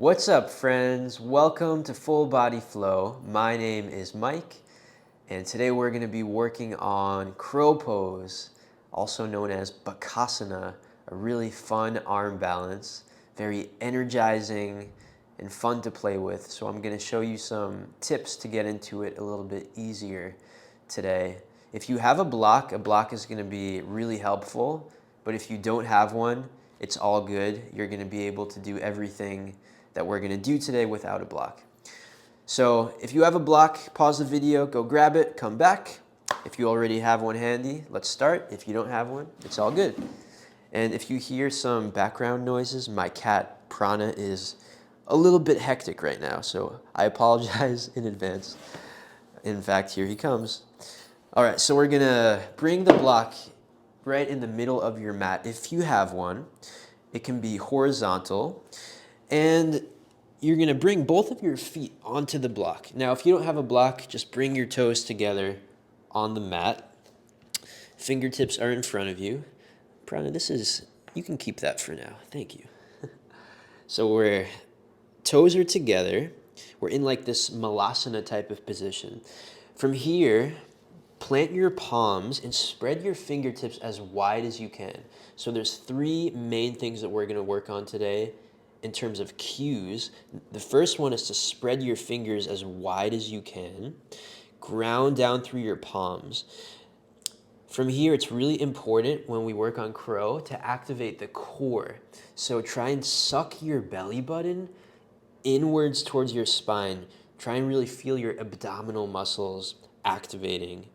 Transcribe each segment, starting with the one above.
What's up, friends? Welcome to Full Body Flow. My name is Mike, and today we're going to be working on crow pose, also known as Bakasana, a really fun arm balance, very energizing and fun to play with. So I'm going to show you some tips to get into it a little bit easier today. If you have a block is going to be really helpful, but if you don't have one, it's all good. You're going to be able to do everything that we're going to do today without a block. So if you have a block, pause the video, go grab it, come back. If you already have one handy, let's start. If you don't have one, it's all good. And if you hear some background noises, my cat Prana is a little bit hectic right now, so I apologize in advance. In fact, here he comes. All right, so we're gonna bring the block right in the middle of your mat. If you have one, it can be horizontal. And you're going to bring both of your feet onto the block. Now, if you don't have a block, just bring your toes together on the mat. Fingertips are in front of you. Prana, you can keep that for now. Thank you. So toes are together. We're in like this malasana type of position. From here, plant your palms and spread your fingertips as wide as you can. So there's three main things that we're going to work on today in terms of cues. The first one is to spread your fingers as wide as you can. Ground down through your palms. From here, it's really important when we work on crow to activate the core. So try and suck your belly button inwards towards your spine. Try and really feel your abdominal muscles activating.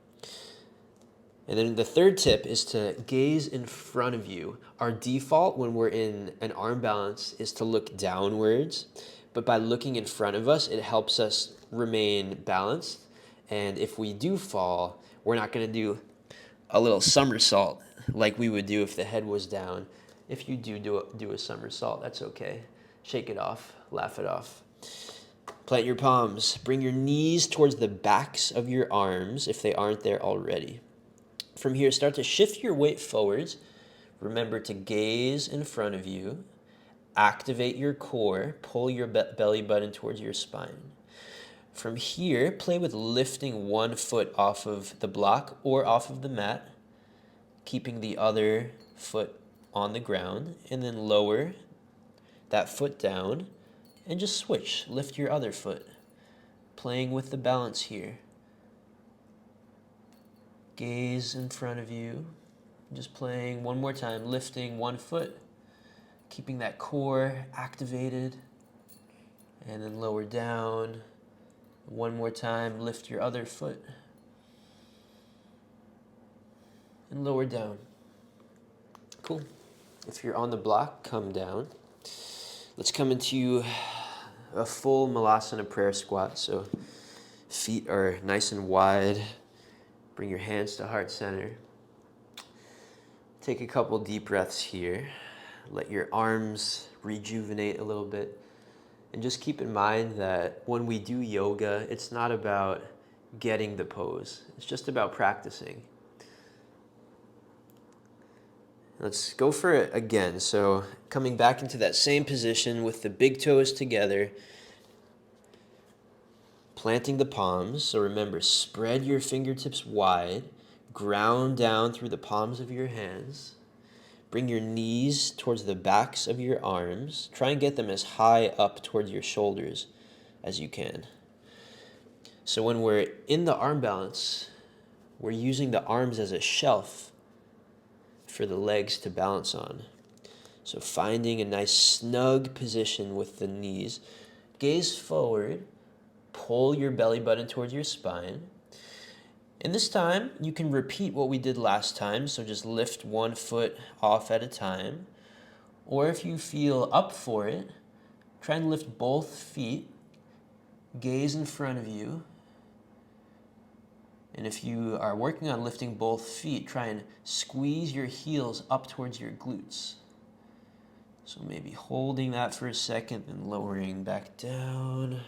And then the third tip is to gaze in front of you. Our default when we're in an arm balance is to look downwards, but by looking in front of us, it helps us remain balanced. And if we do fall, we're not going to do a little somersault like we would do if the head was down. If you do a somersault, that's okay. Shake it off, laugh it off. Plant your palms. Bring your knees towards the backs of your arms if they aren't there already. From here, start to shift your weight forwards. Remember to gaze in front of you. Activate your core. Pull your belly button towards your spine. From here, play with lifting one foot off of the block or off of the mat, keeping the other foot on the ground, and then lower that foot down and just switch. Lift your other foot. Playing with the balance here. Gaze in front of you. Just playing one more time, lifting one foot, keeping that core activated, and then lower down. One more time, lift your other foot, and lower down. Cool. If you're on the block, come down. Let's come into a full Malasana prayer squat. So feet are nice and wide. Bring your hands to heart center. Take a couple deep breaths here. Let your arms rejuvenate a little bit. And just keep in mind that when we do yoga, it's not about getting the pose. It's just about practicing. Let's go for it again. So coming back into that same position with the big toes together. Planting the palms. So remember, spread your fingertips wide. Ground down through the palms of your hands. Bring your knees towards the backs of your arms. Try and get them as high up towards your shoulders as you can. So when we're in the arm balance, we're using the arms as a shelf for the legs to balance on. So finding a nice snug position with the knees. Gaze forward. Pull your belly button towards your spine. And this time, you can repeat what we did last time, so just lift one foot off at a time. Or if you feel up for it, try and lift both feet, gaze in front of you. And if you are working on lifting both feet, try and squeeze your heels up towards your glutes. So maybe holding that for a second, then lowering back down.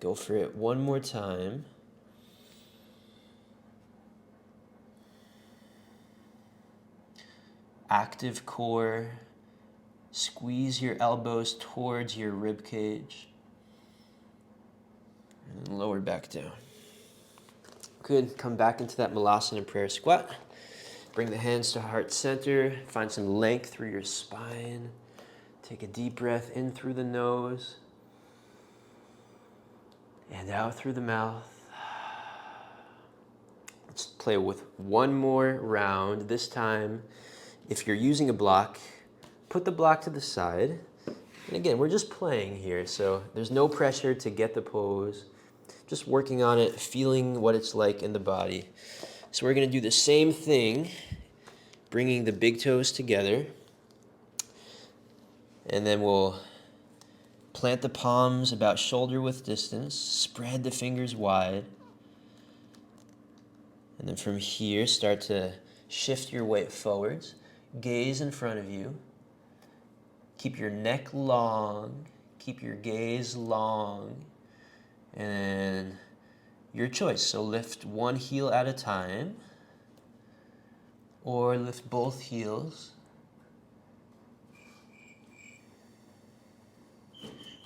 Go for it one more time. Active core, Squeeze your elbows towards your rib cage. And lower back down. Good. Come back into that Malasana prayer squat. Bring the hands to heart center. Find some length through your spine. Take a deep breath in through the nose and out through the mouth. Let's play with one more round. This time, if you're using a block, put the block to the side. And again, we're just playing here, so there's no pressure to get the pose. Just working on it, feeling what it's like in the body. So we're going to do the same thing, bringing the big toes together. And then we'll plant the palms about shoulder width distance, spread the fingers wide. And then from here, start to shift your weight forwards. Gaze in front of you. Keep your neck long. Keep your gaze long. And your choice. So lift one heel at a time. Or lift both heels.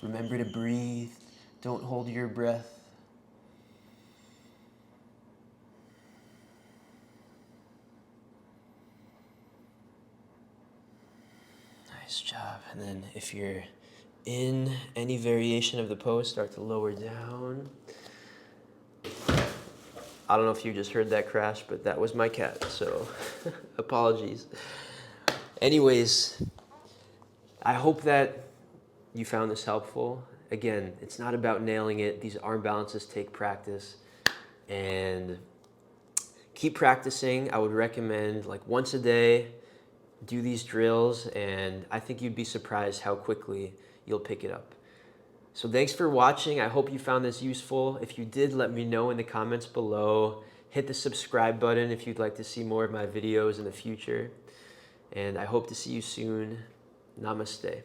Remember to breathe. Don't hold your breath. Nice job. And then if you're in any variation of the pose, start to lower down. I don't know if you just heard that crash, but that was my cat, so apologies. Anyways, I hope that you found this helpful. Again, it's not about nailing it. These arm balances take practice. And keep practicing. I would recommend like once a day, do these drills, and I think you'd be surprised how quickly you'll pick it up. So thanks for watching. I hope you found this useful. If you did, let me know in the comments below. Hit the subscribe button if you'd like to see more of my videos in the future. And I hope to see you soon. Namaste.